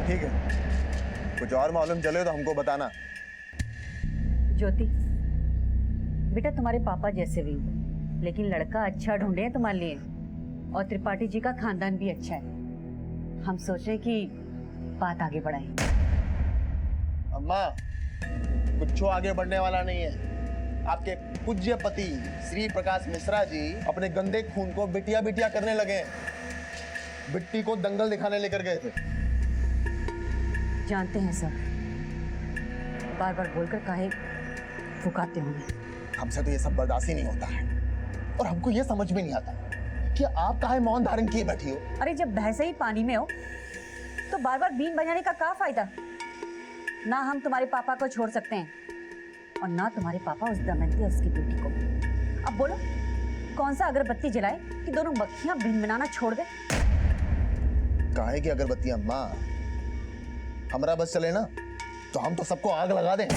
ठीक है, कुछ और मालूम चले तो हमको बताना। ज्योति बेटा, तुम्हारे पापा जैसे भी हो, लेकिन लड़का अच्छा ढूंढे हैं तुम्हारे लिए, और त्रिपाठी जी का खानदान भी अच्छा है। हम सोच रहे कि बात आगे बढ़ाएं। अम्मा, कुछ आगे बढ़ने वाला नहीं है। आपके पूज्य पति श्री प्रकाश मिश्रा जी अपने गंदे खून को बिटिया बिटिया करने लगे। बिट्टी को दंगल दिखाने लेकर गए थे। जानते हैं सब, बार बार बोलकर काहे फुकाते होंगे। हमसे तो ये सब बर्दाश्त ही नहीं होता है, और हमको ये समझ में नहीं आता कि आप काहे मौन धारण किए बैठी हो। अरे जब भैंसे ही पानी में हो तो बार बार बीन बजाने का क्या फायदा। ना हम तुम्हारे पापा को छोड़ सकते हैं, और ना तुम्हारे पापा उस दमयंती और उसकी बेटी को। अब बोलो, कौन सा अगरबत्ती जलाए कि दोनों मक्खियां बीन बनाना छोड़ दे। काहे की अगरबत्ती अम्मा? हमारा बस चले ना तो हम तो सबको आग लगा दें।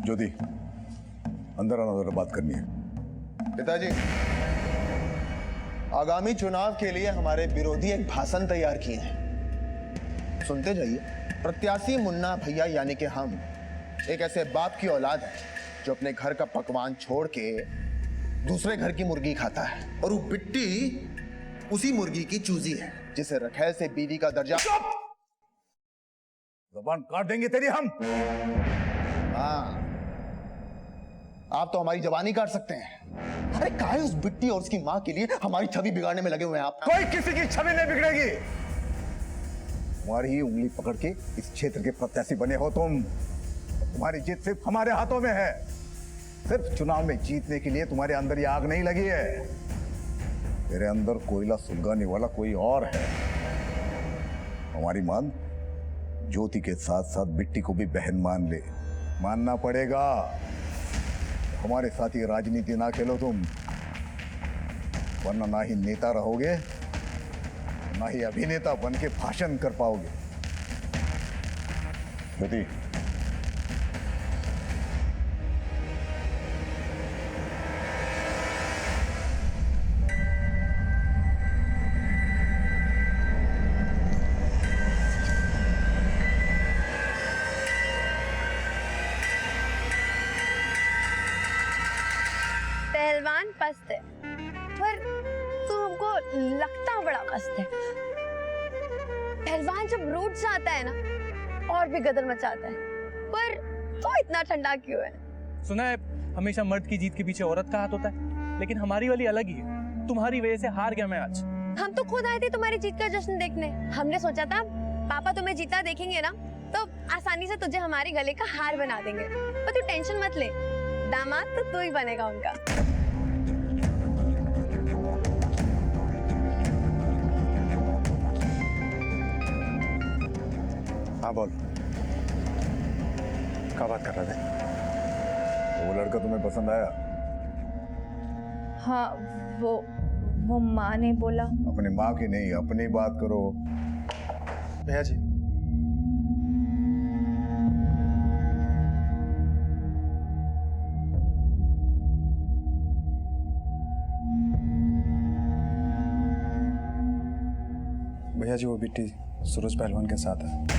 ज्योति, अंदर आना, जरा बात करनी है। पिताजी, आगामी चुनाव के लिए हमारे विरोधी एक भाषण तैयार किए हैं, सुनते जाइए। प्रत्याशी मुन्ना भैया यानी कि हम एक ऐसे बाप की औलाद है जो अपने घर का पकवान छोड़ के दूसरे घर की मुर्गी खाता है, और वो बिट्टी उसी मुर्गी की चूजी है जिसे रखैल से बीवी का दर्जा। जबान काट देंगे तेरी हम। हाँ, आप तो हमारी जबानी काट सकते हैं। अरे काहे उस बिट्टी और उसकी माँ के लिए हमारी छवि बिगाड़ने में लगे हुए हैं आप। कोई किसी की छवि नहीं बिगड़ेगी। तुम्हारी ही उंगली पकड़ के इस क्षेत्र के प्रत्याशी बने हो तुम। तुम्हारी जीत सिर्फ हमारे हाथों में है। सिर्फ चुनाव में जीतने के लिए तुम्हारे अंदर ये आग नहीं लगी है। तेरे अंदर कोयला सुलगाने वाला कोई और है। हमारी मान ज्योति के साथ साथ बिट्टी को भी बहन मान ले। मानना पड़ेगा। हमारे साथ ही राजनीति ना खेलो तुम, वरना ना ही नेता रहोगे, ना ही अभिनेता बन के भाषण कर पाओगे। ज्योति, पहलवान पस्त है, पर तू हमको लगता बड़ा मस्त है। पहलवान जब रूठ जाता है ना और भी गदर मचाता है, पर तू इतना ठंडा क्यों है? सुना है हमेशा मर्द की जीत के पीछे औरत का हाथ होता है, लेकिन हमारी वाली अलग ही है। तुम्हारी वजह से हार गया मैं आज। हम तो खुद आए थे तुम्हारी जीत का जश्न देखने। हमने सोचा था पापा तुम्हें जीता देखेंगे ना तो आसानी से तुझे हमारे गले का हार बना देंगे, पर तू टेंशन मत ले, दामाद तो तू ही बनेगा उनका। हाँ बोल, क्या बात कर रहे थे? वो लड़का तुम्हें पसंद आया? हाँ, वो माँ ने बोला। अपनी माँ की नहीं, अपनी बात करो। भैया जी, भैया जी वो बिट्टी सूरज पहलवान के साथ है।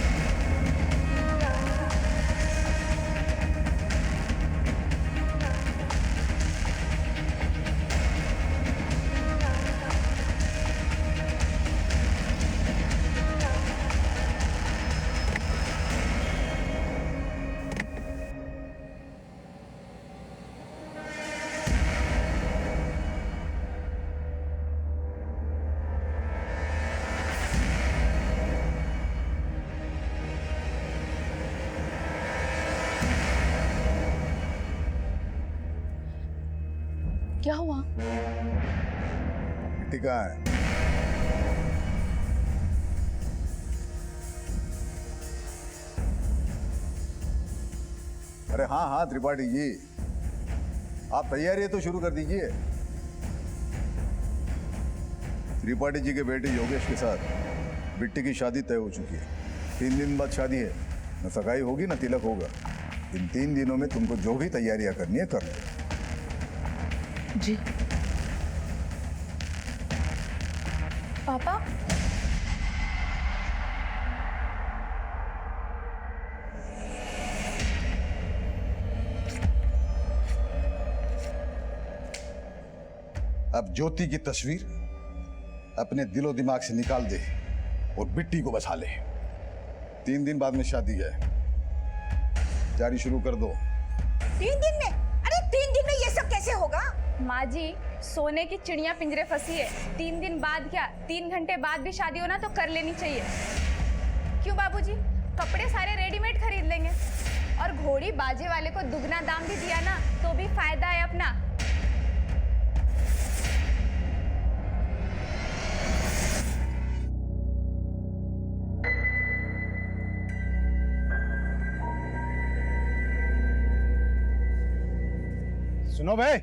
क्या हुआ? बिट्टी कहाँ है? अरे हाँ हाँ त्रिपाठी जी, आप तैयारी तो शुरू कर दीजिए। त्रिपाठी जी के बेटे योगेश के साथ बिट्टी की शादी तय हो चुकी है। 3 दिन बाद शादी है, न सगाई होगी न तिलक होगा। इन 3 दिनों में तुमको जो भी तैयारियां करनी है कर लो। जी पापा अब ज्योति की तस्वीर अपने दिलो दिमाग से निकाल दे और बिट्टी को बचा ले। 3 दिन बाद में शादी है, तैयारी शुरू कर दो। 3 दिन में? अरे 3 दिन में ये सब कैसे होगा? माँ जी, सोने की चिड़िया पिंजरे फंसी है। 3 दिन बाद क्या, 3 घंटे बाद भी शादी हो ना तो कर लेनी चाहिए। क्यों बाबूजी, कपड़े सारे रेडीमेड खरीद लेंगे और घोड़ी बाजे वाले को दुगना दाम भी दिया ना तो भी फायदा है अपना। सुनो भाई,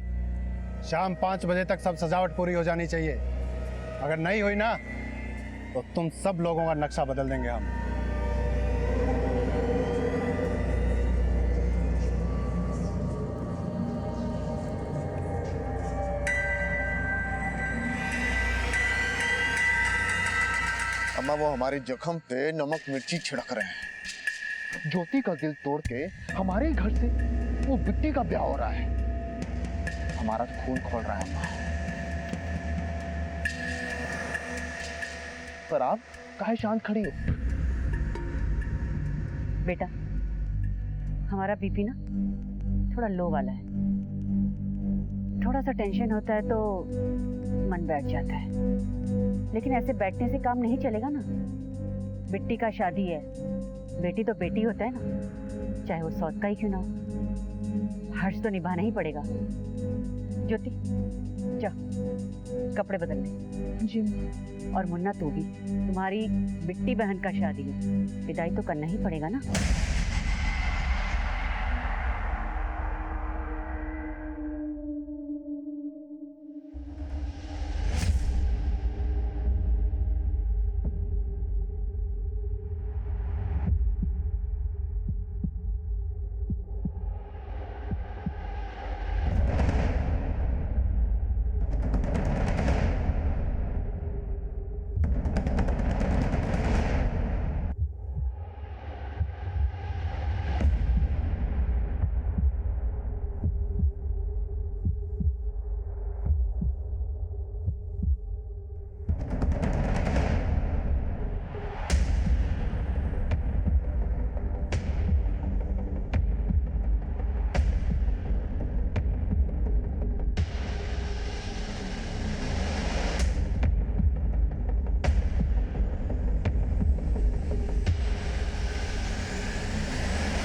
शाम 5 बजे तक सब सजावट पूरी हो जानी चाहिए। अगर नहीं हुई ना तो तुम सब लोगों का नक्शा बदल देंगे हम। अम्मा वो हमारे जख्म पे नमक मिर्ची छिड़क रहे हैं। ज्योति का दिल तोड़ के हमारे घर से वो बिट्टी का ब्याह हो रहा है। हमारा खून खोल रहा है अम्मा। पर आप काहे शांत खड़ी हो? बेटा, हमारा बीपी ना थोड़ा लो वाला है। थोड़ा सा टेंशन होता है तो मन बैठ जाता है, लेकिन ऐसे बैठने से काम नहीं चलेगा ना। बिट्टी का शादी है, बेटी तो बेटी होता है ना, चाहे वो सौत का ही क्यों ना हो। हर्ष तो निभाना ही पड़ेगा। ज्योति, जा कपड़े बदल ले। जी और मुन्ना तू भी, तुम्हारी बिट्टी बहन का शादी है, विदाई तो करना ही पड़ेगा ना।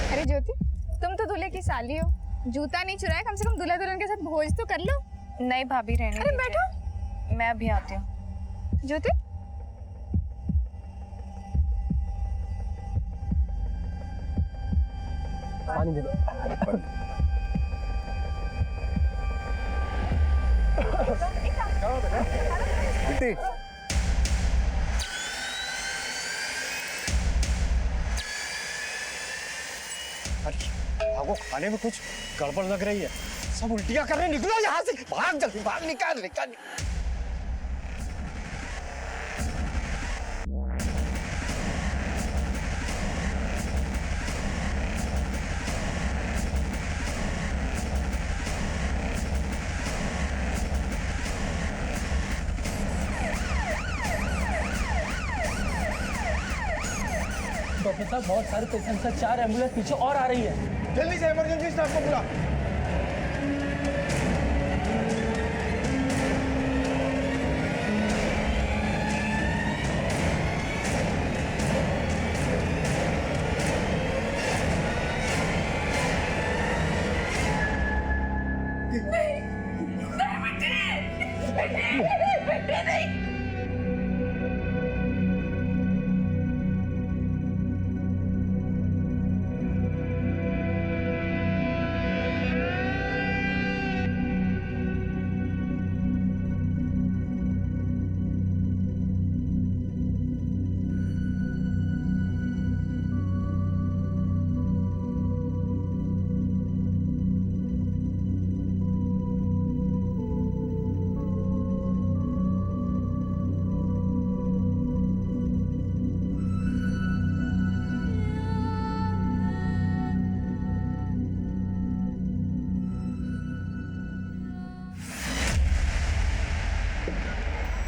अरे ज्योति, तुम तो दूल्हे की साली हो, जूता नहीं चुराया, कम से कम दूल्हा दुल्हन के साथ भोज तो कर लो। नहीं भाभी, रहने अरे दीजिए। बैठो। मैं अभी आती हूँ। ज्योति, बिट्टी, आपको खाने में कुछ गड़बड़ लग रही है। सब उल्टियां कर रहे हैं, निकलो यहाँ से, भाग जल्दी, भाग, निकाल निकाल। डॉक्टर साहब, बहुत सारे पेशेंट्स हैं, 4 एम्बुलेंस पीछे और आ रही है। जल्दी से इमरजेंसी स्टाफ को बुला।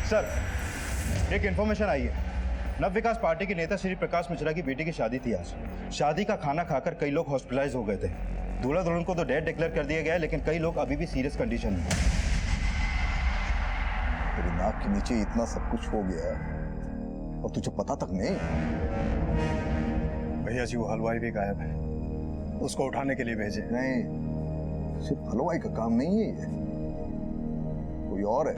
सर, एक इन्फॉर्मेशन आई है। नव विकास पार्टी के नेता श्री प्रकाश मिश्रा की बेटी की शादी थी आज। शादी का खाना खाकर कई लोग हॉस्पिटलाइज हो गए थे। दूल्हा दुल्हन को तो डेड डिक्लेयर कर दिया गया है, लेकिन कई लोग अभी भी सीरियस कंडीशन में हैं। तेरी नाक के नीचे इतना सब कुछ हो गया और तुझे पता तक नहीं। भैया जी, वो हलवाई भी गायब है, उसको उठाने के लिए भेजे। नहीं, सिर्फ हलवाई का काम नहीं है ये, कोई और है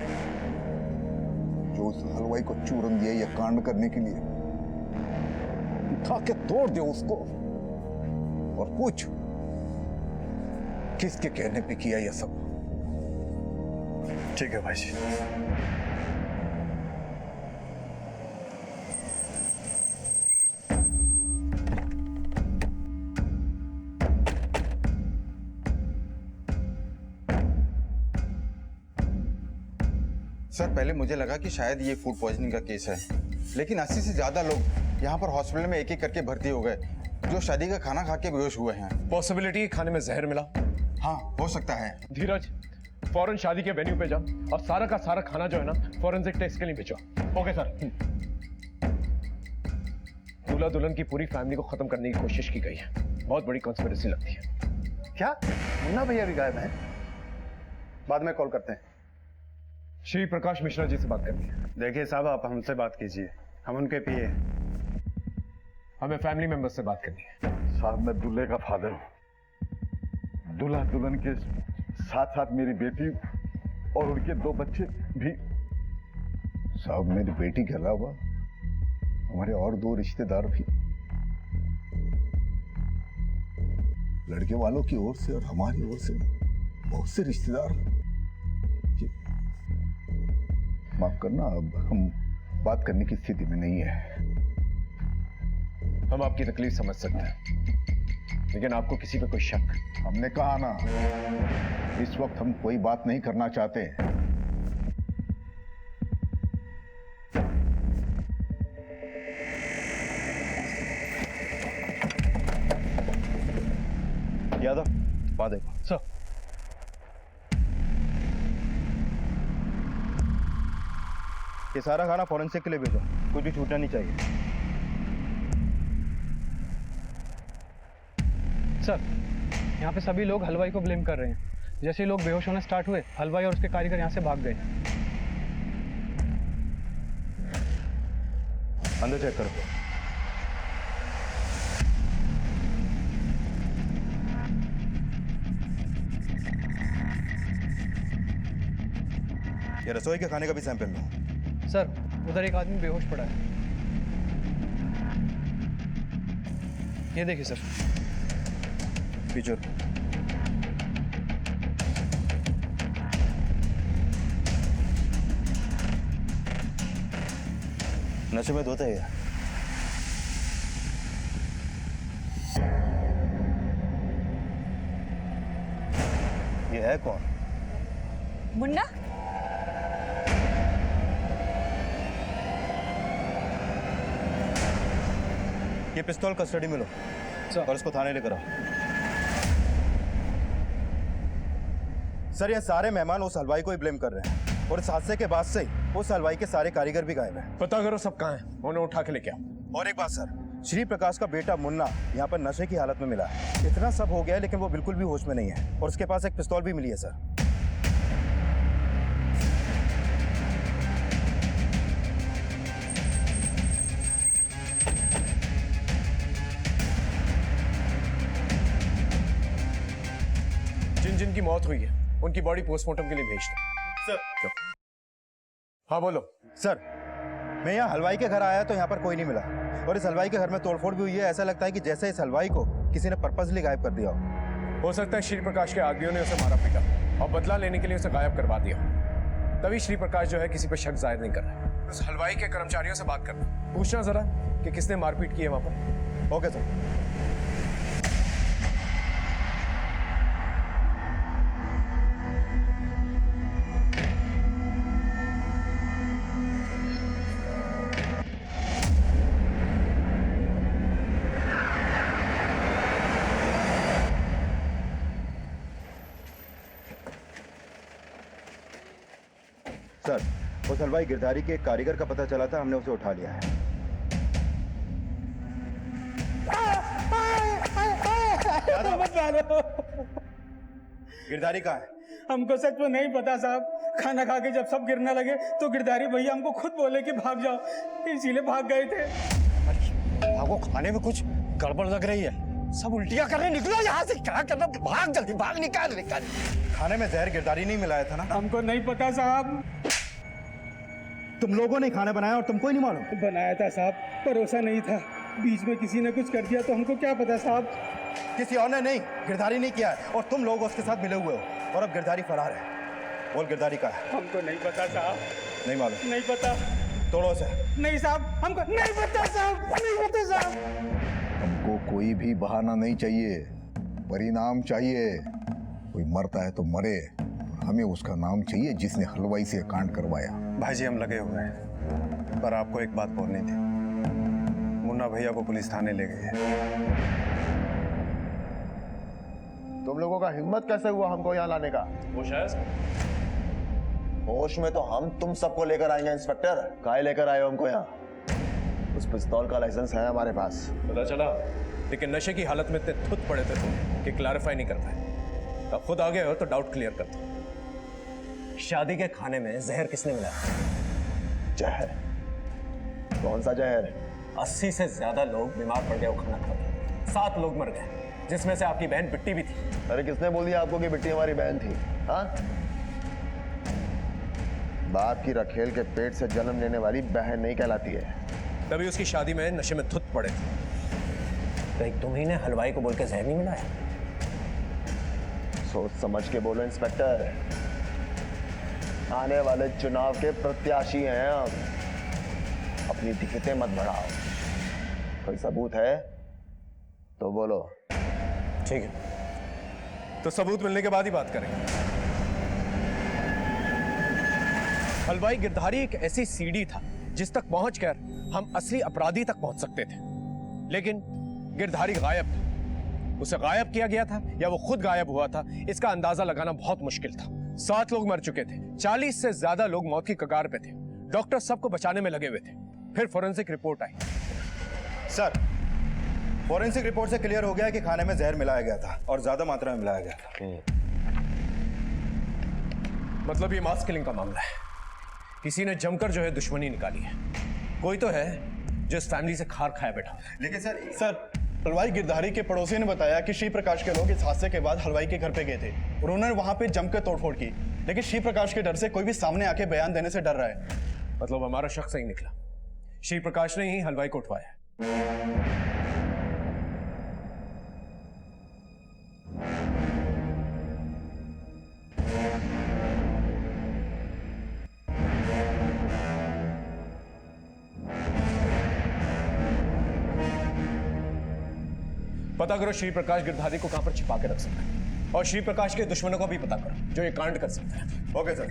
जो उस हलवाई को चूरन दिया ये कांड करने के लिए। उठा के तोड़ दे उसको और पूछ किसके कहने पे किया ये सब। ठीक है भाई जी। सर, पहले मुझे लगा कि शायद ये फूड पॉइजनिंग का केस है, लेकिन 80 से ज्यादा लोग यहाँ पर हॉस्पिटल में एक एक करके भर्ती हो गए जो शादी का खाना खा के बेहोश हुए हैं। पॉसिबिलिटी खाने में जहर मिला। हाँ, हो सकता है। धीरज, फौरन शादी के वेन्यू पे जा और सारा का सारा खाना जो है ना फॉरेंसिक टेस्ट के लिए भेजो। Okay sir. दूल्हा दुल्हन की पूरी फैमिली को खत्म करने की कोशिश की गई है। बहुत बड़ी कॉन्स्पिरेसी लगती है। क्या मुन्ना भैया भी गायब हैं? बाद में कॉल करते हैं। श्री प्रकाश मिश्रा जी से बात करनी है। देखिए साहब, आप हमसे बात कीजिए, हम उनके पीए। हमें फैमिली मेंबर्स से बात करनी है। साहब, मैं दूल्हे का फादर हूँ। दूल्हा दुल्हन के साथ साथ मेरी बेटी और उनके 2 बच्चे भी। साहब, मेरी बेटी के अलावा हमारे और 2 रिश्तेदार भी, लड़के वालों की ओर से और हमारी ओर से बहुत से रिश्तेदार। माफ करना, अब हम बात करने की स्थिति में नहीं है। हम आपकी तकलीफ समझ सकते हैं, लेकिन आपको किसी पे कोई शक? हमने कहा ना, इस वक्त हम कोई बात नहीं करना चाहते। यादव, बात देखो। सर, ये सारा खाना फॉरेंसिक के लिए भेजो, कुछ भी छूटना नहीं चाहिए। सर, यहाँ पे सभी लोग हलवाई को ब्लेम कर रहे हैं। जैसे ही लोग बेहोश होना स्टार्ट हुए, हलवाई और उसके कारीगर यहाँ से भाग गए। अंदर चेक करो। ये रसोई के खाने का भी सैंपल लो। सर, उधर एक आदमी बेहोश पड़ा है। ये देखिए सर। फीचर नशे में धोते हैं। ये है कौन? मुन्ना? ये पिस्तौल कस्टडी में लो और इसको थाने लेकर आओ। सर, ये सारे मेहमान उस हलवाई को ही ब्लेम कर रहे हैं और इस हादसे के बाद से ही उस हलवाई के सारे कारीगर भी गायब हैं। पता करो सब कहाँ हैं, उन्हें उठा के लेके आओ। और एक बात सर, श्री प्रकाश का बेटा मुन्ना यहाँ पर नशे की हालत में मिला है। इतना सब हो गया है, लेकिन वो बिल्कुल भी होश में नहीं है और उसके पास एक पिस्तौल भी मिली है सर। जिन जिन की मौत हुई है उनकी बॉडी पोस्टमार्टम के लिए भेज दो। सर। हाँ बोलो। सर, मैं यहाँ हलवाई के घर आया तो यहाँ पर कोई नहीं मिला और इस हलवाई के घर में तोड़फोड़ भी हुई है। ऐसा लगता है कि जैसे इस हलवाई को किसी ने पर्पसली गायब कर दिया हो सकता है श्री प्रकाश के आदमियों ने उसे मारा पीटा और बदला लेने के लिए उसे गायब करवा दिया। तभी श्री प्रकाश जो है किसी पर शक जाहिर नहीं कर रहा है। उस हलवाई के कर्मचारियों से बात करना, पूछना जरा कि किसने मारपीट की है वहां पर। Okay sir. सर, उस हलवाई गिरधारी के एक कारीगर का पता चला था, हमने उसे उठा लिया है। गिरधारी कहाँ है? हमको सच में नहीं पता साहब। खाना खा के जब सब गिरने लगे तो गिरधारी भैया हमको खुद बोले कि भाग जाओ, इसीलिए भाग गए थे। आपको खाने में कुछ गड़बड़ लग रही है, सब उल्टियां करने निकलो यहाँ से। क्या करना, भाग जल्दी, भाग, निकाल। खाने में जहर गिरधारी नहीं मिलाया था ना? हमको नहीं पता साहब। तुम लोगों ने खाना बनाया और तुमको ही नहीं मालूम? बनाया था साहब, परोसा नहीं था। बीच में किसी ने कुछ कर दिया तो हमको क्या पता साहब। किसी और ने नहीं, गिरधारी नहीं किया है, और तुम लोग उसके साथ मिले हुए हो, और अब गिरधारी फरार है। बोल, गिरधारी का है? हमको नहीं पता साहब। नहीं मालूम? नहीं पता। तोड़ो से। नहीं साहब, हमको नहीं पता साहब, नहीं पता साहब। हमको कोई भी बहाना नहीं चाहिए, परिणाम चाहिए। कोई मरता है तो मरे, हमें उसका नाम चाहिए जिसने हलवाई से कांड करवाया। भाई जी, हम लगे हुए हैं, पर आपको एक बात बोलनी थी। मुन्ना भैया को पुलिस थाने ले गई है। तुम लोगों का हिम्मत कैसे हुआ हमको यहाँ लाने का? होश में तो हम तुम सबको लेकर आएंगे इंस्पेक्टर। काहे लेकर आए हो हमको यहाँ? उस पिस्तौल का लाइसेंस है हमारे पास। पता चला, लेकिन नशे की हालत में इतने थुत पड़े थे तुम कि क्लैरिफाई नहीं कर पाए। अब खुद आ गए हो तो डाउट क्लियर कर दो। शादी के खाने में जहर किसने मिलाया? जहर? कौन सा जहर? 80 से ज्यादा लोग बीमार पड़ गए वो खाना खा के। 7 लोग मर गए, जिसमें से आपकी बहन बिट्टी भी थी। अरे किसने बोल दिया आपको कि बिट्टी हमारी बहन थी? हाँ, बाप की रखेल के पेट से जन्म लेने वाली बहन नहीं कहलाती है। तभी उसकी शादी में नशे में धुत पड़े थे। तो तुम्ही ने हलवाई को बोल के जहर नहीं मिलाया? सोच समझ के बोलो इंस्पेक्टर, आने वाले चुनाव के प्रत्याशी हैं हम। अपनी टिकटें मत बढ़ाओ। कोई सबूत है तो बोलो। ठीक है, तो सबूत मिलने के बाद ही बात करेंगे। हलवाई गिरधारी एक ऐसी सीढ़ी था जिस तक पहुंचकर हम असली अपराधी तक पहुंच सकते थे, लेकिन गिरधारी गायब था। उसे गायब किया गया था या वो खुद गायब हुआ था, इसका अंदाजा लगाना बहुत मुश्किल था। 7 लोग मर चुके थे, 40 से ज्यादा लोग मौत की कगार पे थे। डॉक्टर सबको बचाने में लगे हुए थे। फिर फोरेंसिक रिपोर्ट आई। सर, फोरेंसिक रिपोर्ट से क्लियर हो गया कि खाने में जहर मिलाया गया था, और ज्यादा मात्रा में मिलाया गया था। मतलब ये मास किलिंग का मामला है। किसी ने जमकर जो है दुश्मनी निकाली है। कोई तो है जो इस फैमिली से खार खाया बैठा। लेकिन सर, हलवाई गिरधारी के पड़ोसी ने बताया कि श्री प्रकाश के लोग इस हादसे के बाद हलवाई के घर पे गए थे। उन्होंने वहां पे जमकर तोड़फोड़ की, लेकिन श्री प्रकाश के डर से कोई भी सामने आके बयान देने से डर रहा है। मतलब हमारा शख्स सही निकला, श्री प्रकाश ने ही हलवाई को उठवाया। पता करो श्री प्रकाश गिरधारी को कहां पर छिपा के रख सकता है, और श्री प्रकाश के दुश्मनों को भी पता करो जो ये कांड कर सकता है। Okay sir.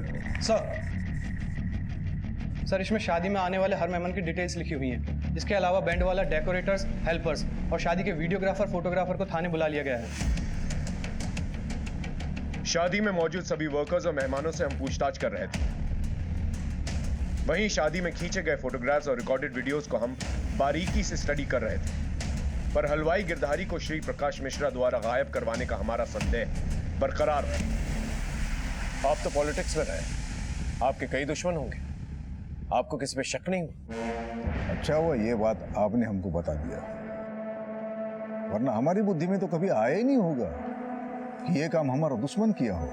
सर, इसमें शादी में आने वाले हर मेहमान की डिटेल्स लिखी हुई हैं। इसके अलावा बैंड वाला, डेकोरेटर्स, हेल्पर्स और शादी के वीडियोग्राफर, फोटोग्राफर को थाने बुला लिया गया है। शादी में मौजूद सभी वर्कर्स और मेहमानों से हम पूछताछ कर रहे थे। वहीं शादी में खींचे गए फोटोग्राफ्स और रिकॉर्डेड वीडियोस को हम बारीकी से स्टडी कर रहे थे। पर हलवाई गिरधारी को श्री प्रकाश मिश्रा द्वारा गायब करवाने का हमारा संदेह बरकरार है। आप तो पॉलिटिक्स में रहे, आपके कई दुश्मन होंगे, आपको किसी पे शक नहीं हुआ? अच्छा हुआ ये बात आपने हमको बता दिया, वरना हमारी बुद्धि में तो कभी आया ही नहीं होगा कि ये काम हमारा दुश्मन किया हो।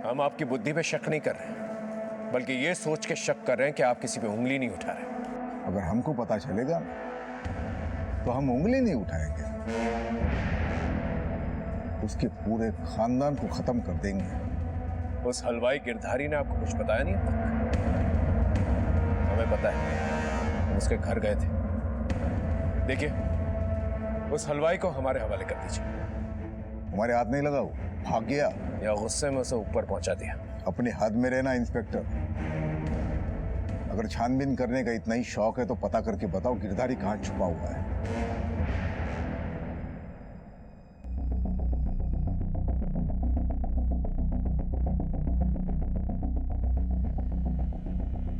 हम आपकी बुद्धि पे शक नहीं कर रहे, बल्कि ये सोच के शक कर रहे हैं कि आप किसी पे उंगली नहीं उठा रहे। अगर हमको पता चलेगा तो हम उंगली नहीं उठाएंगे, उसके पूरे खानदान को खत्म कर देंगे। उस हलवाई गिरधारी ने आपको कुछ बताया नहीं अब तक? हमें पता है, हम उसके घर गए थे। देखिए, उस हलवाई को हमारे हवाले कर दीजिए। हमारे हाथ नहीं लगा, वो भाग गया या गुस्से में उसे ऊपर पहुंचा दिया। अपने हाथ में रहना इंस्पेक्टर। अगर छानबीन करने का इतना ही शौक है तो पता करके बताओ गिरधारी कहाँ छुपा हुआ है।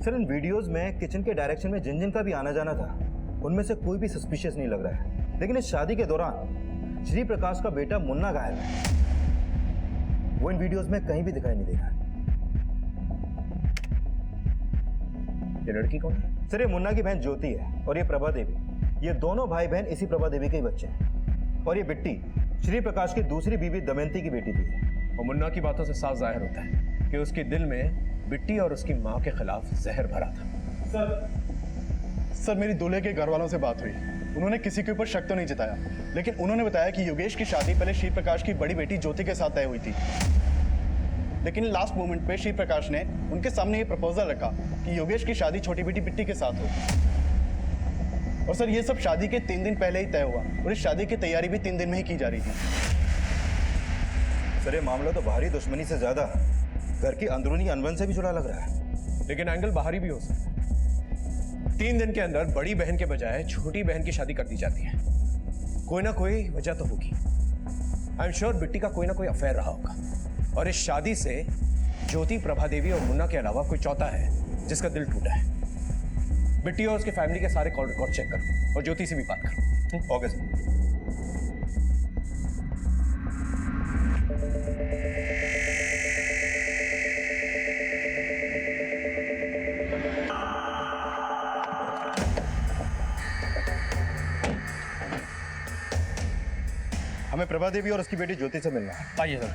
सर इन वीडियोस में किचन के डायरेक्शन में जिन जिन का भी आना जाना था उनमें से कोई भी सस्पिशियस नहीं लग रहा है, लेकिन इस शादी के दौरान श्री प्रकाश का बेटा मुन्ना गायब है। वो इन वीडियोस में कहीं भी दिखाई नहीं दे रहा है। ये लड़की कौन है? सर ये मुन्ना की बहन ज्योति है और ये प्रभा देवी। ये दोनों भाई बहन इसी प्रभा देवी के ही बच्चे हैं। और ये बिट्टी श्री प्रकाश की दूसरी बीवी दमयंती की बेटी थी। और मुन्ना की बातों से साफ जाहिर होता है कि उसके दिल में बिट्टी और उसकी माँ के खिलाफ जहर भरा था। सर मेरी दूल्हे के घर वालों से बात हुई, उन्होंने किसी के ऊपर शक तो नहीं जताया, लेकिन उन्होंने बताया कि योगेश की शादी पहले श्री प्रकाश की बड़ी बेटी ज्योति के साथ तय हुई थी, लेकिन लास्ट मोमेंट पे श्री प्रकाश ने उनके सामने ये प्रपोजल रखा कि योगेश की शादी छोटी बेटी बिट्टी के साथ हो। और सर ये सब शादी के 3 दिन पहले ही तय हुआ और इस शादी की तैयारी भी 3 दिन में ही की जा रही थी। सर ये मामला तो बाहरी दुश्मनी से ज्यादा घर की अंदरूनी अनबन से भी जुड़ा लग रहा है। लेकिन एंगल बाहरी भी हो सकता है। 3 दिन के अंदर बड़ी बहन के बजाय छोटी बहन की शादी कर दी जाती है। कोई ना कोई वजह तो होगी। आई एम श्योर बिट्टी का कोई ना कोई अफेयर रहा होगा और इस शादी से ज्योति, प्रभा देवी और मुन्ना के अलावा कोई चौथा है जिसका दिल टूटा है। बिट्टी और उसके फैमिली के सारे कॉल रिकॉर्ड चेक करो और ज्योति से भी बात करो। Okay sir. हमें प्रभा देवी और उसकी बेटी ज्योति से मिलना है। आइए सर।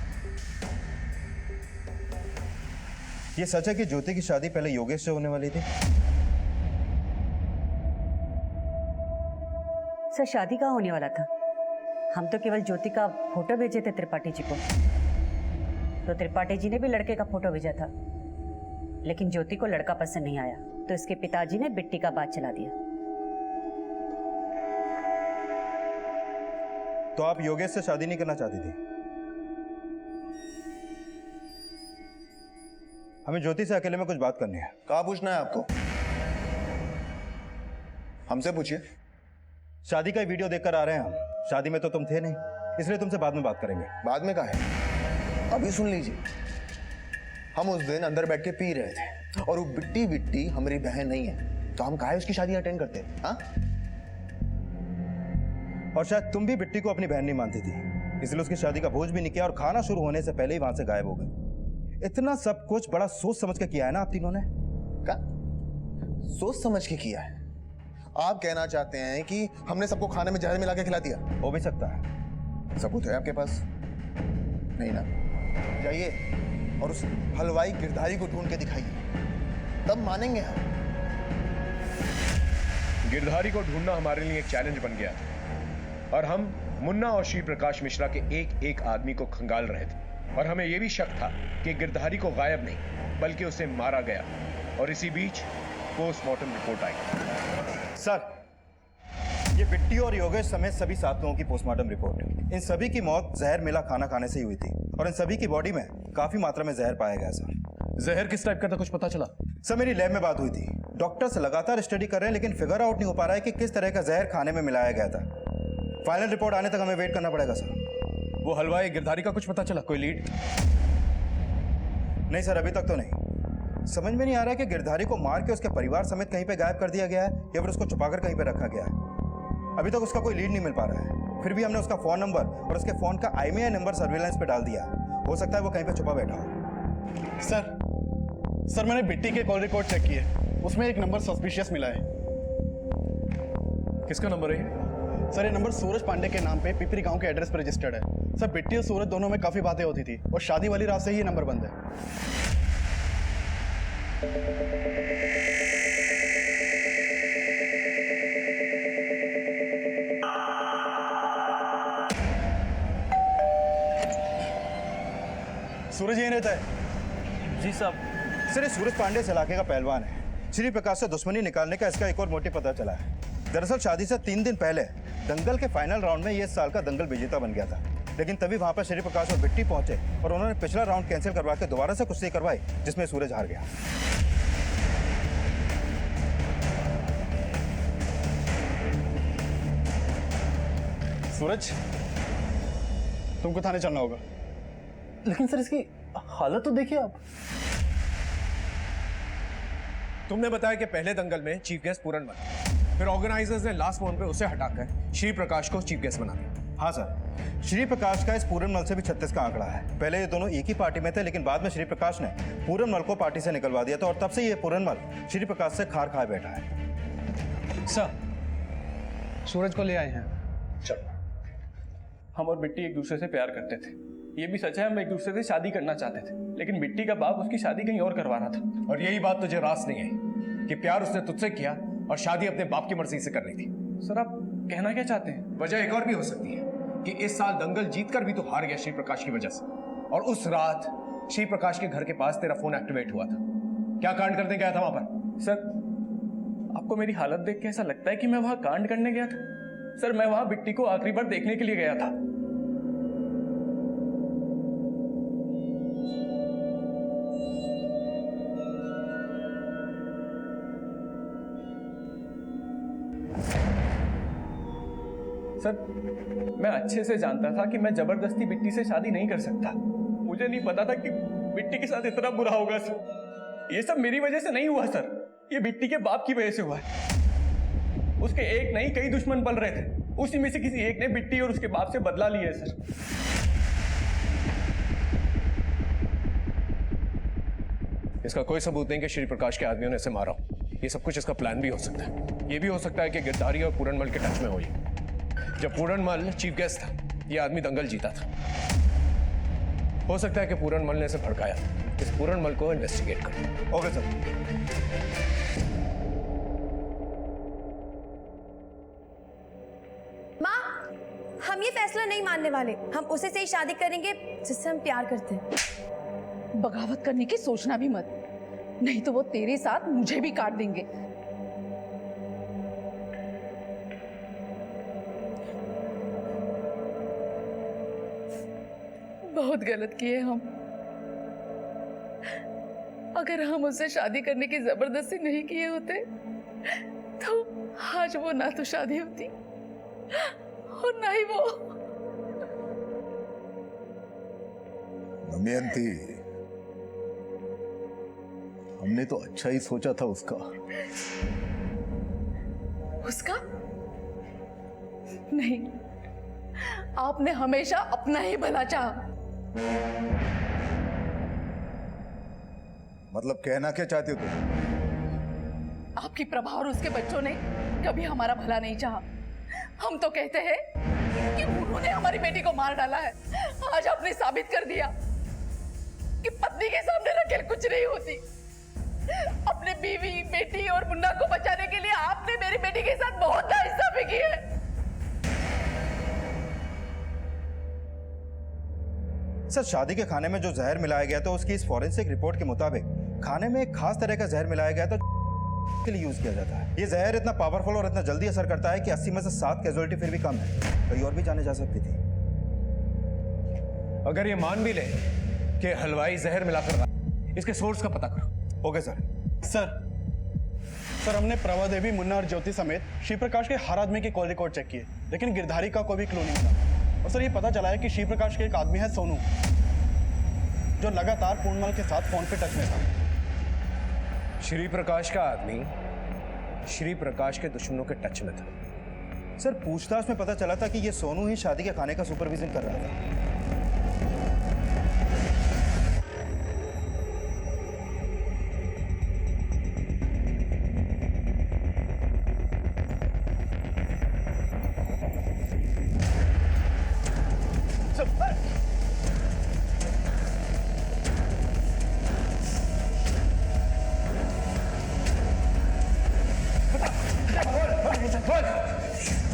ये सच है कि ज्योति की शादी पहले योगेश से होने वाली थी? सर शादी कहाँ होने वाला था? हम तो केवल ज्योति का फोटो भेजे थे त्रिपाठी जी को, तो त्रिपाठी जी ने भी लड़के का फोटो भेजा था, लेकिन ज्योति को लड़का पसंद नहीं आया, तो इसके पिताजी ने बिट्टी का बात चला दिया। तो आप योगेश से शादी नहीं करना चाहती थी? हमें ज्योति से अकेले में कुछ बात करनी है। कहाँ पूछना है आपको? हमसे पूछिए। शादी का वीडियो देखकर आ रहे हैं हम। शादी में तो तुम थे नहीं, इसलिए तुमसे बाद में बात करेंगे। बाद में कहा है? अभी सुन लीजिए। हम उस दिन अंदर बैठ के पी रहे थे और वो बिट्टी हमारी बहन नहीं है, तो हम काहे उसकी शादी अटेंड करते? हाँ? और शायद तुम भी बिट्टी को अपनी बहन नहीं मानती थी, इसलिए उसकी शादी का भोज भी नहीं किया और खाना शुरू होने से पहले ही वहां से गायब हो गए। इतना सब कुछ बड़ा सोच समझ के किया है ना आप तीनों ने? क्या सोच समझ के किया है? आप कहना चाहते हैं कि हमने सबको खाने में जहर मिला के खिला दिया? हो भी सकता है। सबूत है आपके पास? नहीं ना? जाइए और उस हलवाई गिरधारी को ढूंढ के दिखाइए, तब मानेंगे हम। गिरधारी को ढूंढना हमारे लिए एक चैलेंज बन गया और हम मुन्ना और श्री प्रकाश मिश्रा के एक एक आदमी को खंगाल रहे थे और हमें यह भी शक था कि गिरधारी को गायब नहीं बल्कि उसे मारा गया। और इसी बीच पोस्टमार्टम रिपोर्ट आई। सर ये बिट्टी और योगेश समेत सभी 7 लोगों की पोस्टमार्टम रिपोर्ट, इन सभी की मौत जहर मिला खाना खाने से ही हुई थी और इन सभी की बॉडी में काफी मात्रा में जहर पाया गया। सर जहर किस टाइप का था, कुछ पता चला? सर मेरी लैब में बात हुई थी, डॉक्टर्स लगातार स्टडी कर रहे हैं लेकिन फिगर आउट नहीं हो पा रहा है कि किस तरह का जहर खाने में मिलाया गया था। फाइनल रिपोर्ट आने तक हमें वेट करना पड़ेगा सर। वो हलवाई गिरधारी का कुछ पता चला? कोई लीड? नहीं सर, अभी तक तो नहीं। समझ में नहीं आ रहा है कि गिरधारी को मार के उसके परिवार समेत कहीं पे गायब कर दिया गया है या फिर उसको छुपाकर कहीं पे रखा गया है। अभी तक उसका कोई लीड नहीं मिल पा रहा है। फिर भी हमने उसका फोन नंबर और उसके फोन का IMEI नंबर सर्विलांस पे डाल दिया। हो सकता है वो कहीं पे छुपा बैठा हो। सर मैंने बिट्टी के कॉल रिकॉर्ड चेक किए, उसमें एक नंबर सस्पिशियस मिला है। किसका नंबर है? सर ये नंबर सूरज पांडे के नाम पे पिपरी गांव के एड्रेस पर रजिस्टर्ड है। सर बिट्टी और सूरज दोनों में काफी बातें होती थी और शादी वाली रात से ही ये नंबर बंद है। सूरज यहीं रहता है? जी साहब। सर ये सूरज पांडे इस इलाके का पहलवान है। श्री प्रकाश से दुश्मनी निकालने का इसका एक और मोटिव पता चला है। दरअसल शादी से 3 दिन पहले दंगल के फाइनल राउंड में ये इस साल का दंगल विजेता बन गया था, लेकिन तभी वहां पर श्री प्रकाश और बिट्टी पहुंचे और उन्होंने पिछला राउंड कैंसिल करवा के दोबारा से कुश्ती करवाई जिसमें सूरज हार गया। सूरज तुमको थाने चलना होगा। लेकिन सर इसकी हालत तो देखिए आप। तुमने बताया कि पहले दंगल में चीफ गेस्ट पूरनमल, फिर ऑर्गेनाइजर्स ने लास्ट मोमेंट पे उसे हटाकर श्री प्रकाश को चीफ गेस्ट बना दिया। हाँ सर, श्री प्रकाश का इस पूरनमल से भी 36 का आंकड़ा है। पहले ये दोनों एक ही पार्टी में थे, लेकिन बाद में श्री प्रकाश ने पूरनमल को पार्टी से निकलवा दिया था और तब से ये पूरनमल श्री प्रकाश से खार खाए बैठा है। सर, सूरज को ले आए हैं। चलो। हम और बिट्टी एक दूसरे से प्यार करते थे। ये भी सच है, हम एक दूसरे से शादी करना चाहते थे, लेकिन बिट्टी का बाप उसकी शादी कहीं और करवा रहा था। और यही बात तुझे रास नहीं आई कि प्यार उसने तुझसे किया और शादी अपने बाप की मर्जी से करनी थी। सर, आप कहना क्या चाहते हैं? वजह एक और भी हो सकती है कि इस साल दंगल जीतकर भी तो हार गया श्री प्रकाश की वजह से, और उस रात श्री प्रकाश के घर के पास तेरा फोन एक्टिवेट हुआ था। क्या कांड करने गया था वहां पर? सर, आपको मेरी हालत देख के ऐसा लगता है कि मैं वहां कांड करने गया था? सर, मैं वहां बिट्टी को आखिरी बार देखने के लिए गया था। सर, मैं अच्छे से जानता था कि मैं जबरदस्ती बिट्टी से शादी नहीं कर सकता। मुझे नहीं पता था कि बिट्टी के साथ इतना बुरा होगा सर। ये सब मेरी वजह से नहीं हुआ सर, ये बिट्टी के बाप की वजह से हुआ है। उसके एक नहीं कई दुश्मन पल रहे थे, उसी में से किसी एक ने बिट्टी और उसके बाप से बदला लिया है सर। इसका कोई सबूत नहीं कि श्री प्रकाश के आदमियों ने इसे मारा हो। ये सब कुछ इसका प्लान भी हो सकता है। ये भी हो सकता है कि गिरधारी और पूरनमल के टच में हो। ये जब पूरनमल चीफ गेस्ट था, ये आदमी दंगल जीता था। हो सकता है कि पूरनमल ने इसे भड़काया। इस पूरनमल को इन्वेस्टिगेट करो। Okay sir. माँ, हम ये फैसला नहीं मानने वाले। हम उसे से ही शादी करेंगे जिससे हम प्यार करते हैं। बगावत करने की सोचना भी मत, नहीं तो वो तेरे साथ मुझे भी काट देंगे। बहुत गलत किए हम। अगर हम उससे शादी करने की जबरदस्ती नहीं किए होते तो आज वो ना तो शादी होती और ना ही वो। दमयंती, हमने तो अच्छा ही सोचा था उसका। उसका? नहीं, आपने हमेशा अपना ही भला चाहा। मतलब कहना क्या चाहती हो तुम? आपकी प्रभा और उसके बच्चों ने कभी हमारा भला नहीं चाहा। हम तो कहते हैं कि उन्होंने हमारी बेटी को मार डाला है। आज आपने साबित कर दिया कि पत्नी के सामने रखेल कुछ नहीं होती। अपने बीवी, बेटी और मुन्ना को बचाने के लिए आपने मेरी बेटी के साथ बहुत नाइंसाफी की है। सर, शादी के खाने में जो जहर मिलाया गया था उसकी इस फॉरेंसिक रिपोर्ट के मुताबिक खाने में एक खास तरह का जहर मिलाया गया था के लिए यूज किया जाता है। ये जहर इतना पावरफुल और इतना जल्दी असर करता है कि 80 में से 7 कैजुअलिटी फिर भी कम है। कहीं और भी जाने जा सकती थी। अगर ये मान भी ले कि हलवाई जहर मिलाकर रहा, इसके सोर्स का पता करो। Okay sir. सर, हमने प्रभा देवी, मुन्ना और ज्योति समेत श्री प्रकाश के हर आदमी के कॉल रिकॉर्ड चेक किए, लेकिन गिरधारी का कोई भी क्लू नहीं था। और सर, ये पता चला है कि श्री प्रकाश के एक आदमी है सोनू, जो लगातार पूर्णमल के साथ फोन पे टच में था। श्री प्रकाश का आदमी श्री प्रकाश के दुश्मनों के टच में था। सर, पूछताछ में पता चला था कि ये सोनू ही शादी के खाने का सुपरविजन कर रहा था।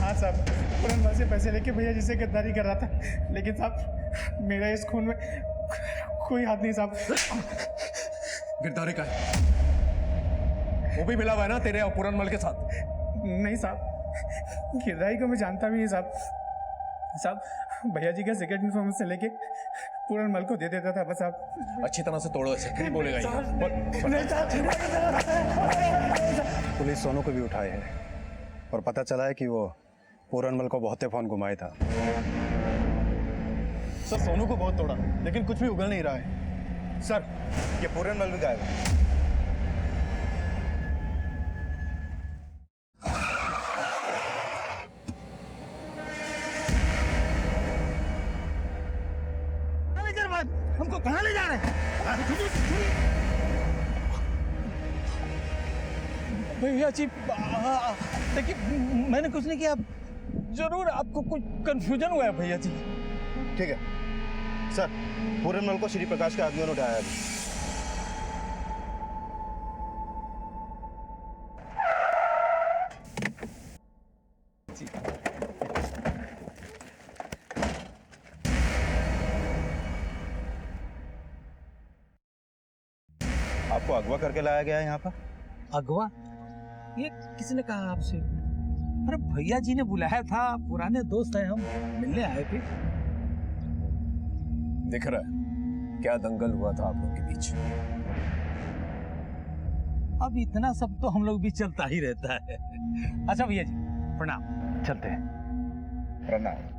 हाँ साहब, पूरनमल से पैसे लेके भैया जी से गद्दारी कर रहा था, लेकिन साहब मेरा इस खून में कोई हाथ नहीं साहब। गिरधारी का है, वो भी मिला हुआ है ना तेरे और पूरनमल के साथ? नहीं साहब, गिरधारी को मैं जानता भी नहीं साहब। साहब, भैया जी का सेक्रेट इन्फॉर्मेशन से लेके पूरनमल को दे देता था बस। आप अच्छी तरह से तोड़ो इसे, नहीं बोलेगा ये। पुलिस सोनू को भी उठाए है और पता चला है कि वो पूरनमल को बहुते फोन घुमाया था। सर, सोनू को बहुत तोड़ा, लेकिन कुछ भी उगल नहीं रहा है। सर, ये पूरनमल भी गायब है। बात, हमको कहाँ ले जा रहे हैं? भैया जी देखिए मैंने कुछ नहीं किया, जरूर आपको कुछ कंफ्यूजन हुआ है भैया जी। ठीक है सर, पूरनमल को श्री प्रकाश के आदमियों ने उठाया अभी। आपको अगवा करके लाया गया है यहाँ पर। अगवा? ये किसने कहा आपसे? अरे भैया जी ने बुलाया था, पुराने दोस्त हैं हम, मिलने आए थे। दिख रहा है क्या दंगल हुआ था आप लोग के बीच। अब इतना सब तो हम लोग भी चलता ही रहता है। अच्छा भैया जी प्रणाम, चलते हैं। प्रणाम।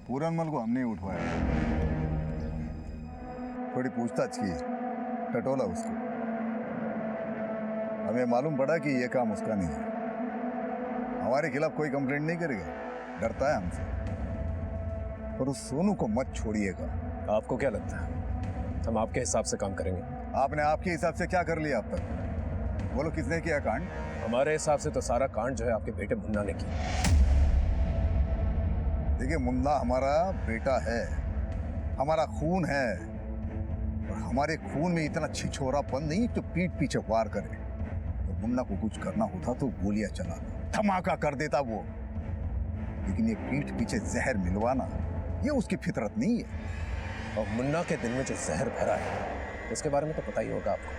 पूरनमल को हमने उठवाया, थोड़ी पूछताछ की, टटोला उसको। हमें मालूम पड़ा कि ये काम उसका नहीं है। हमारे खिलाफ कोई कंप्लेंट नहीं करेगा, डरता है हमसे। पर उस सोनू को मत छोड़िएगा। आपको क्या लगता है हम आपके हिसाब से काम करेंगे? आपने आपके हिसाब से क्या कर लिया अब तक? बोलो किसने किया कांड? हमारे हिसाब से तो सारा कांड जो है आपके बेटे मुन्ना ने किया। देखिए मुन्ना हमारा बेटा है, हमारा खून है, और हमारे खून में इतना छिछोरापन नहीं जो पीठ पीछे वार करे। तो मुन्ना को कुछ करना होता तो गोलियां चलाता, धमाका कर देता वो। लेकिन ये पीठ पीछे जहर मिलवाना ये उसकी फितरत नहीं है। और मुन्ना के दिल में जो जहर भरा है उसके बारे में तो पता ही होगा आपको।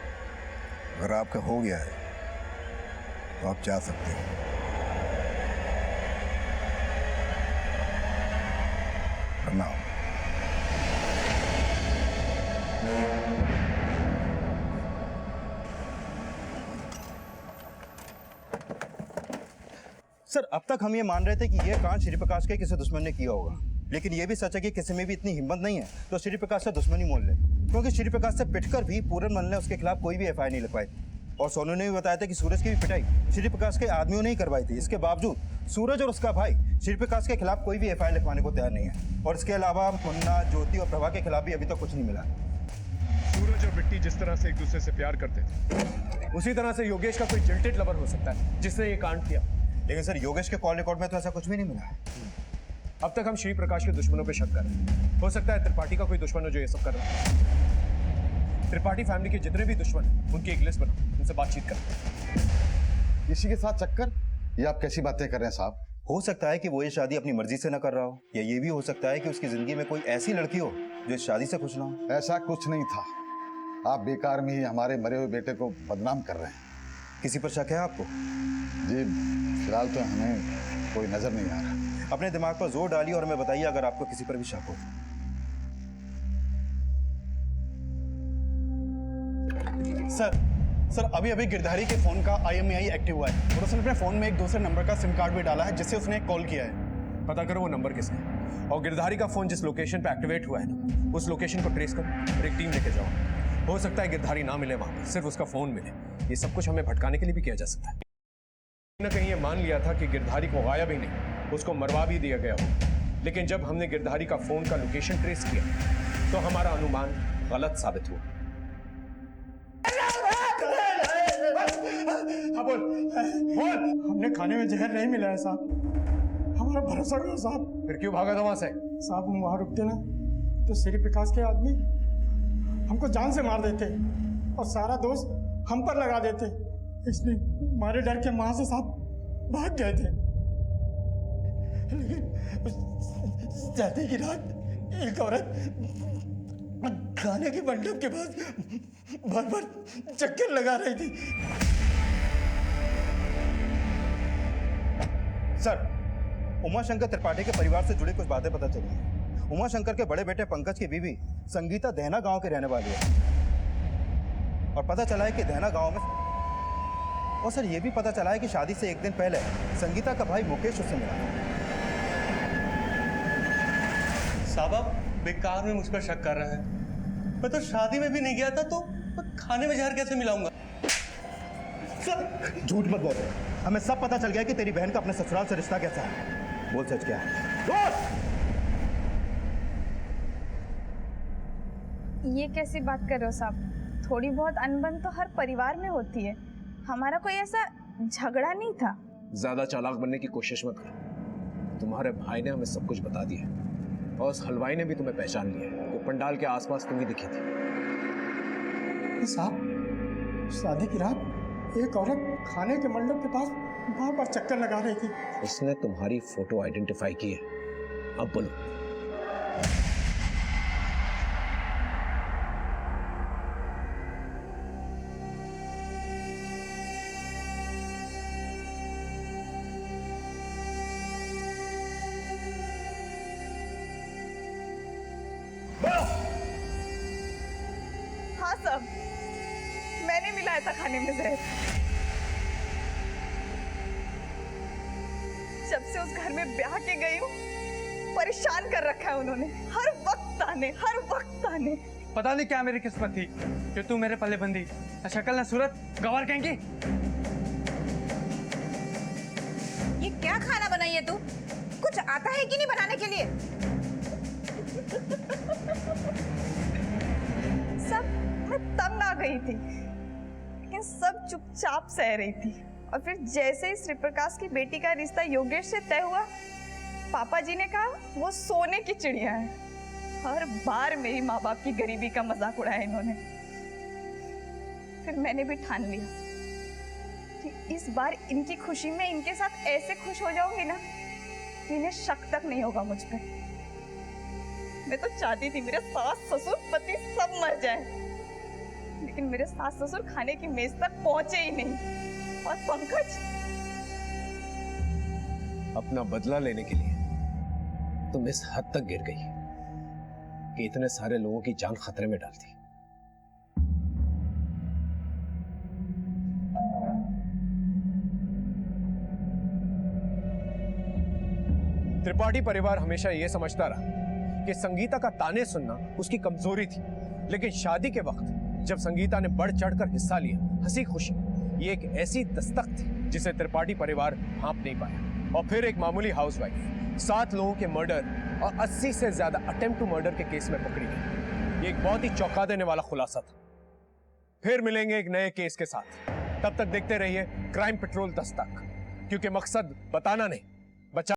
अगर आपका हो गया है तो आप जा सकते हो। प्रणाम। सर अब तक हम ये मान रहे थे कि ये कांड श्री प्रकाश के किसी दुश्मन ने किया होगा, लेकिन ये भी सच है कि किसी में भी इतनी हिम्मत नहीं है तो श्री प्रकाश से दुश्मनी मोल ले, क्योंकि श्री प्रकाश से पिटकर भी पूरनमल ने उसके खिलाफ कोई भी एफआईआर नहीं लिखवाई। और सोनू ने भी बताया था कि सूरज की भी पिटाई श्री प्रकाश के आदमियों ने ही करवाई थी। इसके बावजूद सूरज और उसका भाई श्री प्रकाश के खिलाफ कोई भी एफआईआर लिखवाने को तैयार नहीं है। और इसके अलावा मुन्ना, ज्योति और प्रभा के खिलाफ भी अभी तक कुछ नहीं मिला। सूरज और बिट्टी जिस तरह से एक दूसरे से प्यार करते थे, उसी तरह से योगेश का कोई जिल्टेड लवर हो सकता है जिसने ये कांड किया। लेकिन सर योगेश के कॉल रिकॉर्ड में तो ऐसा कुछ भी नहीं मिला है। अब तक हम श्री प्रकाश के दुश्मनों पे शक कर रहे हैं। हो सकता है त्रिपाठी का कोई दुश्मन हो जो ये सब कर रहा है। त्रिपाठी फैमिली के जितने भी दुश्मन उनकी एक लिस्ट बनाओ, उनसे बातचीत करें। किसी के साथ चक्कर? ये आप कैसी बातें कर रहे हैं साहब? हो सकता है कि वो ये शादी अपनी मर्जी से न कर रहा हो, या ये भी हो सकता है कि उसकी जिंदगी में कोई ऐसी लड़की हो जो इस शादी से खुश ना हो। ऐसा कुछ नहीं था। आप बेकार में ही हमारे मरे हुए बेटे को बदनाम कर रहे हैं। किसी पर शक है आपको? जी फिलहाल तो हमें कोई नजर नहीं आ रहा। अपने दिमाग पर जोर डालिए और हमें बताइए अगर आपको किसी पर भी शक हो। सर अभी अभी गिरधारी के फोन का IMEI एक्टिव हुआ है और उसने अपने फोन में एक दूसरे नंबर का सिम कार्ड भी डाला है जिससे उसने कॉल किया है। पता करो वो नंबर किसका है, और गिरधारी का फोन जिस लोकेशन पे एक्टिवेट हुआ है ना, उस लोकेशन को ट्रेस करो और एक टीम लेके जाओ। हो सकता है गिरधारी ना मिले वहां पर, सिर्फ उसका फोन मिले। ये सब कुछ हमें भटकाने के लिए भी किया जा सकता है। कहीं ना कहीं ये मान लिया था कि गिरधारी को गायब ही नहीं, उसको मरवा भी दिया गया हो। लेकिन जब हमने गिरधारी का फोन का लोकेशन ट्रेस किया तो हमारा अनुमान गलत साबित हुआ। हाँ बोल। हमने खाने में जहर नहीं मिला है साहब, हमारा भरोसा करो साहब। फिर क्यों भागा था वहां से? साहब हम वहाँ रुकते ना तो श्री प्रकाश के आदमी हमको जान से मार देते और सारा दोष हम पर लगा देते, इसलिए हमारे डर के वहां से साहब भाग गए थे। लेकिन शादी की रात एक औरत खाने के मंडप के पास बार बार चक्कर लगा रही थी। सर उमाशंकर त्रिपाठी के परिवार से जुड़ी कुछ बातें पता चली हैं। उमाशंकर के बड़े बेटे पंकज की बीवी संगीता दहना गांव के रहने वाली है, और पता चला है कि दहना गांव में, और सर ये भी पता चला है कि शादी से एक दिन पहले संगीता का भाई मुकेश उससे मिला। साहब आप बेकार में मुझ पर शक कर रहे हैं। मैं तो शादी में भी नहीं गया था, तो खाने में जहर कैसे मिलाऊंगा? झूठ मत बोल, हमें सब पता चल गया कि तेरी बहन का अपने ससुराल से रिश्ता कैसा है। बोल सच क्या है? बोल। ये कैसी बात कर रहे हो साहब? थोड़ी बहुत अनबन तो हर परिवार में होती है। हमारा कोई ऐसा झगड़ा नहीं था। ज्यादा चालाक बनने की कोशिश मत कर। तुम्हारे भाई ने हमें सब कुछ बता दिया और उस हलवाई ने भी तुम्हें पहचान लिया है। वो पंडाल के आसपास तुम ही दिखी थी। साहब, शादी की रात एक औरत खाने के मंडप के पास बार बार चक्कर लगा रही थी। उसने तुम्हारी फोटो आइडेंटिफाई की है। अब बोलो। हाँ साहब, मैंने मिलाया था खाने में जहर। जब से उस घर में ब्याह के गई हूँ, परेशान कर रखा है उन्होंने। हर वक्त आने। पता नहीं क्या मेरी किस्मत थी कि तू मेरे पल्ले बंदी। ना शक्ल ना सूरत, गवार कहेंगी। ये क्या खाना बनाई है तू? कुछ आता है कि नहीं बनाने के लिए? सब मैं तंग आ गई थी, लेकिन सब चुपचाप सह रही थी। और फिर जैसे ही श्री प्रकाश की बेटी का रिश्ता योगेश से तय हुआ, पापा जी ने कहा वो सोने की चिड़िया है। हर बार मेरी माँ बाप की गरीबी का मजाक उड़ाया इन्होंने। फिर मैंने भी ठान लिया कि इस बार इनकी खुशी में इनके साथ ऐसे खुश हो जाऊंगी ना कि इन्हें शक तक नहीं होगा मुझ पे। मैं तो चाहती थी मेरे सास ससुर पति सब मर जाए, लेकिन मेरे सास ससुर खाने की मेज तक पहुंचे ही नहीं। और पंकज, अपना बदला लेने के लिए तुम इस हद तक गिर गई कि इतने सारे लोगों की जान खतरे में डाल दी। त्रिपाठी परिवार हमेशा यह समझता रहा कि संगीता का ताने सुनना उसकी कमजोरी थी, लेकिन शादी के वक्त जब संगीता ने बढ़ चढ़कर हिस्सा लिया, हंसी खुशी, ये एक ऐसी दस्तक थी जिसे त्रिपाठी परिवार हाँप नहीं पाया। और फिर एक मामूली हाउसवाइफ 7 लोगों के मर्डर और 80 से ज्यादा अटेम्प्ट टू मर्डर के केस में पकड़ी गई। ये एक बहुत ही चौंका देने वाला खुलासा था। फिर मिलेंगे एक नए केस के साथ। तब तक देखते रहिए क्राइम पेट्रोल दस्तक, क्योंकि मकसद बताना नहीं,